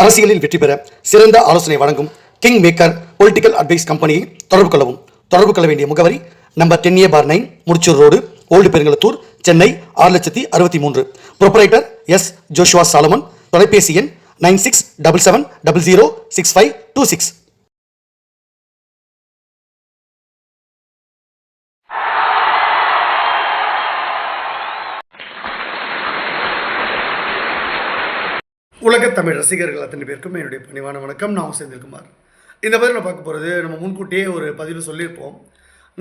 அரசியலில் வெற்றி பெற சிறந்த ஆலோசனை வழங்கும் கிங் மேக்கர் பொலிட்டிக்கல் அட்வைஸ் கம்பெனியை தொடர்பு கொள்ளவும். தொடர்பு கொள்ள வேண்டிய முகவரி number 10A/9 Mudichur road, old Perungalathur, Chennai 6,63,000. Proprietor S. Joshua Solomon. தொலைபேசி எண் 9677006526. உலகத் தமிழ் ரசிகர்கள் அத்தனை பேருக்கும் என்னுடைய பணிவான வணக்கம். நான் செந்தில்குமார். இந்த பதில் நான் பார்க்க போகிறது, நம்ம முன்கூட்டியே ஒரு பதிவில் சொல்லியிருப்போம்.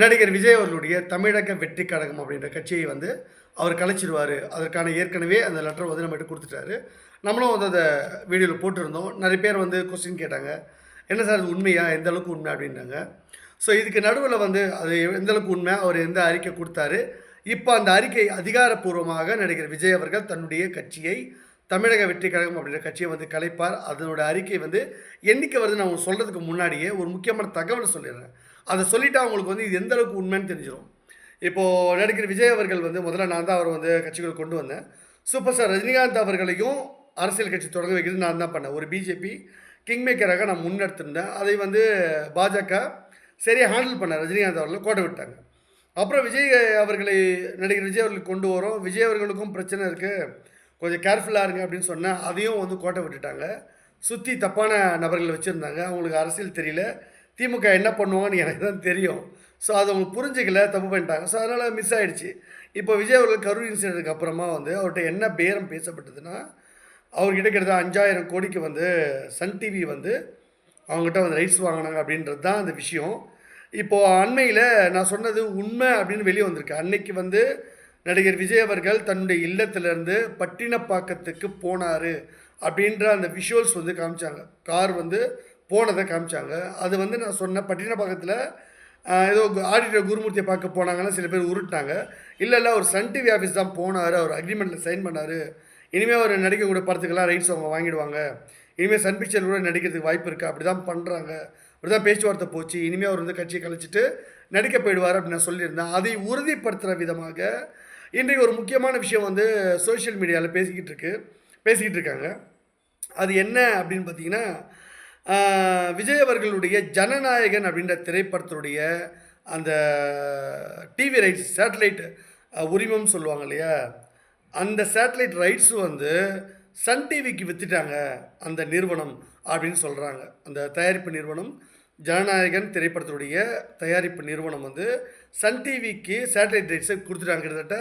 நடிகர் விஜய் அவர்களுடைய தமிழக வெற்றி கழகம் அப்படின்ற கட்சியை அவர் கலைச்சிடுவார். அதற்கான ஏற்கனவே அந்த லெட்டர் நம்மகிட்ட கொடுத்துட்டாரு. நம்மளும் அதை வீடியோவில் போட்டிருந்தோம். நிறைய பேர் கொஸ்டின் கேட்டாங்க, என்ன சார் அது உண்மையா, எந்த அளவுக்கு உண்மை அப்படின்றாங்க. ஸோ இதுக்கு நடுவில் அது எந்த அளவுக்கு உண்மை, அவர் எந்த அறிக்கை கொடுத்தாரு, இப்போ அந்த அறிக்கை அதிகாரப்பூர்வமாக நடிகர் விஜய் அவர்கள் தன்னுடைய கட்சியை தமிழக வெற்றி கழகம் அப்படின்ற கட்சியை கலைப்பார். அதனோட அறிக்கை எண்ணிக்கை நான் உங்களுக்கு சொல்கிறதுக்கு முன்னாடியே ஒரு முக்கியமான தகவலை சொல்லிடுறேன். அதை சொல்லிவிட்டு அவங்களுக்கு இது எந்த அளவுக்கு உண்மைன்னு தெரிஞ்சிடும். இப்போது நடிகர் விஜய் அவர்கள் முதல்ல நான் தான் அவர் கட்சிகள் கொண்டு வந்தேன். சூப்பர் ஸ்டார் ரஜினிகாந்த் அவர்களையும் அரசியல் கட்சி தொடங்க வைக்கிறது நான் தான் பண்ணேன். ஒரு பிஜேபி கிங் மேக்கராக நான் முன்னெடுத்திருந்தேன். அதை பாஜக சரியாக ஹேண்டில் பண்ண ரஜினிகாந்த் அவர்களை கோட்டை விட்டாங்க. அப்புறம் விஜய் அவர்களை நடிகர் விஜய் அவர்களுக்கு கொண்டு வரோம், விஜய் அவர்களுக்கும் பிரச்சனை இருக்குது, கொஞ்சம் கேர்ஃபுல்லாக இருங்க அப்படின்னு சொன்னேன். அதையும் கோட்டை விட்டுட்டாங்க. சுற்றி தப்பான நபர்கள் வச்சுருந்தாங்க. அவங்களுக்கு அரசியல் தெரியல, திமுக என்ன பண்ணுவாங்கன்னு எனக்கு தான் தெரியும். ஸோ அதை அவங்க புரிஞ்சிக்கல, தப்பு பண்ணிட்டாங்க. ஸோ அதனால் மிஸ் ஆகிடுச்சு. இப்போ விஜய் அவர்கள் கரூர் இன்சிடென்ட்டுக்கு அப்புறமா அவர்கிட்ட என்ன பேரம் பேசப்பட்டதுன்னா, அவர்கிட்ட கிட்டத்தட்ட 5000 கோடிக்கு சன் டிவி அவங்ககிட்ட ரைட்ஸ் வாங்கினாங்க அப்படின்றது தான் அந்த விஷயம். இப்போது அண்மையில் நான் சொன்னது உண்மை அப்படின்னு வெளியே வந்திருக்கு. அன்னைக்கு நடிகர் விஜய் அவர்கள் தன்னுடைய இல்லத்திலேருந்து பட்டினப்பாக்கத்துக்கு போனார் அப்படின்ற அந்த விஷுவல்ஸ் காமிச்சாங்க. கார் போனதை காமிச்சாங்க. அது நான் சொன்ன பட்டினப்பாக்கத்தில் ஏதோ ஆடிட்டர் குருமூர்த்தியை பார்க்க போனாங்கன்னா சில பேர் உருட்டாங்க. இல்லை அவர் சன் டிவி ஆஃபீஸ் தான் போனார், அவர் அக்ரிமெண்ட்டில் சைன் பண்ணார், இனிமேல் அவர் நடிக்கக்கூடிய படத்துக்கெல்லாம் ரைட்ஸ் அவங்க வாங்கிடுவாங்க, இனிமேல் சன் பிக்சர் கூட நடிக்கிறதுக்கு வாய்ப்பு இருக்குது, அப்படி தான் பண்ணுறாங்க, அப்படி தான் பேச்சுவார்த்தை போச்சு, இனிமேல் அவர் கட்சியை கழிச்சிட்டு நடிக்க போயிடுவார் அப்படின்னு நான் சொல்லியிருந்தேன். அதை உறுதிப்படுத்துகிற விதமாக இன்றைக்கு ஒரு முக்கியமான விஷயம் சோஷியல் மீடியாவில் பேசிக்கிட்டு இருக்காங்க. அது என்ன அப்படின்னு பார்த்தீங்கன்னா, விஜய் அவர்களுடைய ஜனநாயகன் அப்படின்ற திரைப்படத்துடைய அந்த டிவி ரைட்ஸ், சேட்டலைட் உரிமம் சொல்லுவாங்க இல்லையா, அந்த சேட்டலைட் ரைட்ஸும் சன் டிவிக்கு விற்றுட்டாங்க அந்த நிறுவனம் அப்படின்னு சொல்கிறாங்க. அந்த தயாரிப்பு நிறுவனம், ஜனநாயகன் திரைப்படத்துடைய தயாரிப்பு நிறுவனம் சன் டிவிக்கு சேட்டலைட் ரைட்ஸை கொடுத்துட்டாங்க. கிட்டத்தட்ட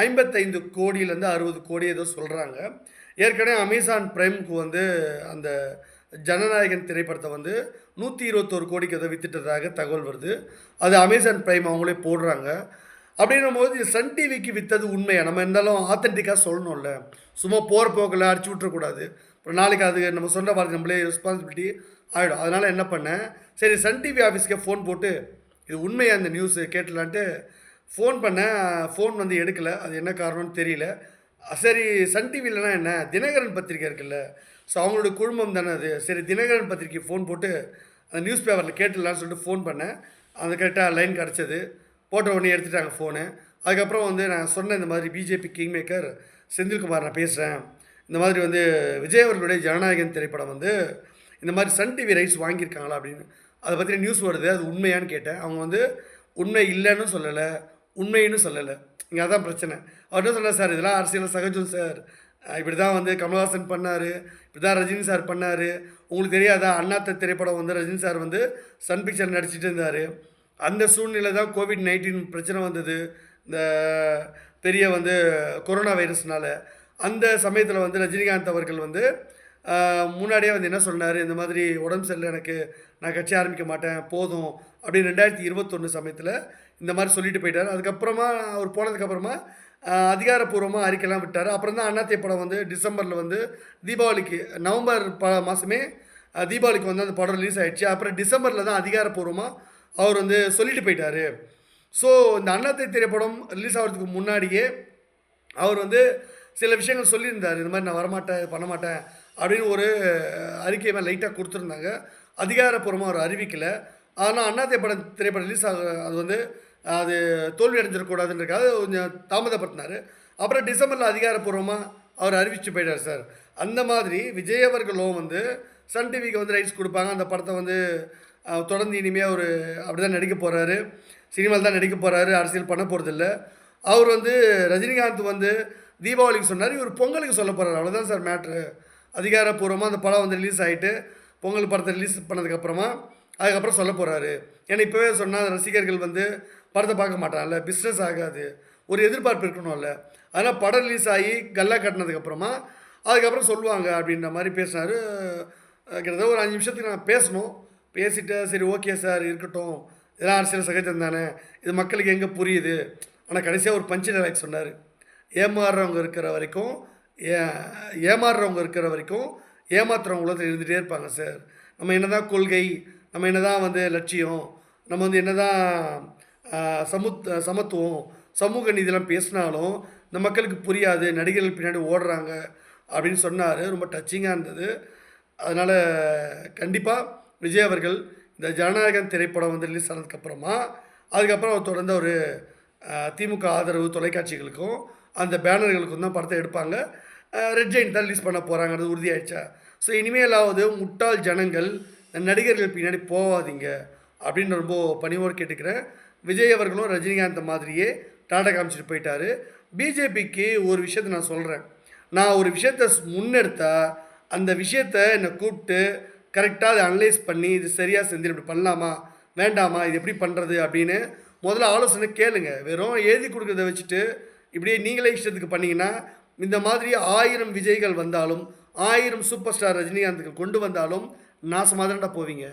55 கோடியிலேருந்து 60 கோடி ஏதோ சொல்கிறாங்க. ஏற்கனவே அமேசான் பிரைமுக்கு அந்த ஜனநாயகன் திரைப்படத்தை 121 கோடிக்கு ஏதோ வித்துட்டதாக தகவல் வருது. அது அமேசான் பிரைம் அவங்களே போடுறாங்க. அப்படின்னும் போது சன் டிவிக்கு விற்றது உண்மையாக நம்ம இருந்தாலும் ஆத்தென்டிக்காக சொல்லணும்ல, சும்மா போகிற போக்கில் அடிச்சு விட்டுறக்கூடாது. அப்புறம் நாளைக்கு அது நம்ம சொன்ன வார்த்தை நம்மளே ரெஸ்பான்சிபிலிட்டி ஆகிடும். அதனால் என்ன பண்ணேன், சரி சன் டிவி ஆஃபீஸ்க்கே ஃபோன் போட்டு இது உண்மையாக இந்த நியூஸ் கேட்டலான்ட்டு ஃபோன் பண்ணேன். ஃபோன் எடுக்கலை, அது என்ன காரணம்னு தெரியல. சரி சன் டிவிலனா என்ன, தினகரன் பத்திரிக்கை இருக்குல்ல, ஸோ அவங்களோட குழுமம் தானே அது, சரி தினகரன் பத்திரிக்கை ஃபோன் போட்டு அந்த நியூஸ் பேப்பரில் கேட்டுடலான்னு சொல்லிட்டு ஃபோன் பண்ணேன். அந்த கரெக்டாக லைன் கிடச்சது. போட்ட உடனே எடுத்துட்டாங்க ஃபோனு. அதுக்கப்புறம் நான் சொன்னேன், இந்த மாதிரி பிஜேபி கிங் மேக்கர் செந்தில்குமார் நான் பேசுகிறேன், இந்த மாதிரி விஜய் அவர்களுடைய ஜனநாயகன் திரைப்படம் இந்த மாதிரி சன் டிவி ரைட்ஸ் வாங்கியிருக்காங்களா அப்படின்னு அதை பற்றி நியூஸ் வருது, அது உண்மையான்னு கேட்டேன். அவங்க உண்மை இல்லைன்னு சொல்லலை, உண்மைன்னு சொல்லலை. இங்கே அதான் பிரச்சனை. அவர் என்ன சொன்னார், சார் இதெல்லாம் அரசியல் சகஜம் சார், இப்படி தான் கமல்ஹாசன் பண்ணார், இப்படி தான் ரஜினி சார் பண்ணார், உங்களுக்கு தெரியாதா அண்ணாத்த திரைப்படம் ரஜினி சார் சன் பிக்சர் நடிச்சிட்டு இருந்தார், அந்த சூழ்நிலை தான் COVID-19 பிரச்சனை வந்தது, இந்த பெரிய கொரோனா வைரஸ்னால். அந்த சமயத்தில் ரஜினிகாந்த் அவர்கள் முன்னாடியே என்ன சொன்னார், இந்த மாதிரி உடம்பு சரியில்லை எனக்கு, நான் கட்சி ஆரம்பிக்க மாட்டேன் போதும் அப்படின்னு 2021 சமயத்தில் இந்த மாதிரி சொல்லிட்டு போயிட்டார். அதுக்கப்புறமா அவர் போனதுக்கப்புறமா அதிகாரப்பூர்வமாக அறிக்கைலாம் விட்டார். அப்புறம் தான் அண்ணாத்தை படம் டிசம்பரில் தீபாவளிக்கு நவம்பர் மாதமே தீபாவளிக்கு அந்த படம் ரிலீஸ் ஆகிடுச்சு. அப்புறம் டிசம்பரில் தான் அதிகாரப்பூர்வமாக அவர் சொல்லிட்டு போயிட்டார். ஸோ இந்த அண்ணாத்தை திரைப்படம் ரிலீஸ் ஆகிறதுக்கு முன்னாடியே அவர் சில விஷயங்கள் சொல்லியிருந்தார், இந்த மாதிரி நான் வரமாட்டேன் பண்ண மாட்டேன் அப்படின்னு ஒரு அறிக்கையை லைட்டாக கொடுத்துருந்தாங்க. அதிகாரப்பூர்வமாக அவர் அறிவிக்கலை. ஆனால் அண்ணாத்தை திரைப்படம் ரிலீஸ் அது அது தோல்வி அடைஞ்சிடக்கூடாதுன்றதுக்காக கொஞ்சம் தாமதப்படுத்தினார். அப்புறம் டிசம்பரில் அதிகாரப்பூர்வமாக அவர் அறிவிச்சு போயிட்டார் சார். அந்த மாதிரி விஜய் அவர்களும் வந்து சன் டிவிக்கு வந்து ரைட்ஸ் கொடுப்பாங்க. அந்த படத்தை வந்து தொடர்ந்து இனிமேல் அவர் அப்படி தான் நடிக்க போகிறாரு, சினிமாவில் தான் நடிக்க போகிறாரு, அரசியல் பண்ண போகிறதில்ல. அவர் வந்து ரஜினிகாந்த் வந்து தீபாவளிக்கு சொன்னார், இவர் பொங்கலுக்கு சொல்ல போகிறார். அவ்வளோதான் சார் மேட்ரு. அதிகாரப்பூர்வமாக அந்த படம் வந்து ரிலீஸ் ஆகிட்டு பொங்கல் படத்தை ரிலீஸ் பண்ணதுக்கப்புறமா அதுக்கப்புறம் சொல்ல போகிறாரு. ஏன்னா இப்போவே சொன்னால் ரசிகர்கள் வந்து படத்தை பார்க்க மாட்டாங்கல்ல, பிஸ்னஸ் ஆகாது, ஒரு எதிர்பார்ப்பு இருக்கணும்ல. அதனால் படம் ரிலீஸ் ஆகி கல்லா கட்டினதுக்கப்புறமா அதுக்கப்புறம் சொல்லுவாங்க அப்படின்ற மாதிரி பேசினார். கிட்டத்தட்ட ஒரு 5 நிமிஷத்துக்கு நான் பேசணும். பேசிவிட்டு சரி ஓகே சார் இருக்கட்டும், இதெல்லாம் அரசியல் சகஜம் தானே, இது மக்களுக்கு எங்கே புரியுது. ஆனால் கடைசியாக ஒரு பஞ்சு டைலாக் சொன்னார். ஏமாறுறவங்க இருக்கிற வரைக்கும் ஏமாறுறவங்க இருக்கிற வரைக்கும் ஏமாத்துறவங்க உலகத்தில் இருந்துகிட்டே இருப்பாங்க சார். நம்ம என்ன தான் கொள்கை, நம்ம என்ன தான் வந்து லட்சியம், நம்ம வந்து என்ன தான் சமத்துவம், சமூக நீதியெல்லாம் பேசினாலும் இந்த மக்களுக்கு புரியாது, நடிகர்கள் பின்னாடி ஓடுறாங்க அப்படின்னு சொன்னார். ரொம்ப டச்சிங்காக இருந்தது. அதனால் கண்டிப்பாக விஜய் அவர்கள் இந்த ஜனநாயகம் திரைப்படம் வந்து ரிலீஸ் ஆனதுக்கப்புறமா அதுக்கப்புறம் அவர் தொடர்ந்து ஒரு திமுக ஆதரவு தொலைக்காட்சிகளுக்கும் அந்த பேனர்களுக்கும் தான் படத்தை எடுப்பாங்க. ரெட் ஜெயின் தான் ரிலீஸ் பண்ண போகிறாங்கிறது உறுதியாயிடுச்சா. ஸோ இனிமேலாவது முட்டாள் ஜனங்கள் நடிகர்கள் பின்னாடி போகாதீங்க அப்படின்னு ரொம்ப பணிவோடு கேட்டுக்கிறேன். விஜய் அவர்களும் ரஜினிகாந்த் மாதிரியே டாடா காமிச்சிட்டு போயிட்டார். பிஜேபிக்கு ஒரு விஷயத்தை நான் சொல்கிறேன். நான் ஒரு விஷயத்தை முன்னெடுத்தால் அந்த விஷயத்தை என்னை கூப்பிட்டு கரெக்டாக அதை அனலைஸ் பண்ணி இது சரியாக செஞ்சு இப்படி பண்ணலாமா வேண்டாமா, இது எப்படி பண்ணுறது அப்படின்னு முதல்ல ஆலோசனை கேளுங்க. வெறும் எழுதி கொடுக்குறத வச்சுட்டு இப்படியே நீங்களே இஷ்டத்துக்கு பண்ணிங்கன்னா இந்த மாதிரி 1000 விஜய்கள் வந்தாலும் 1000 சூப்பர் ஸ்டார் ரஜினிகாந்துக்கு கொண்டு வந்தாலும் நாசமாக தான்டா போவீங்க.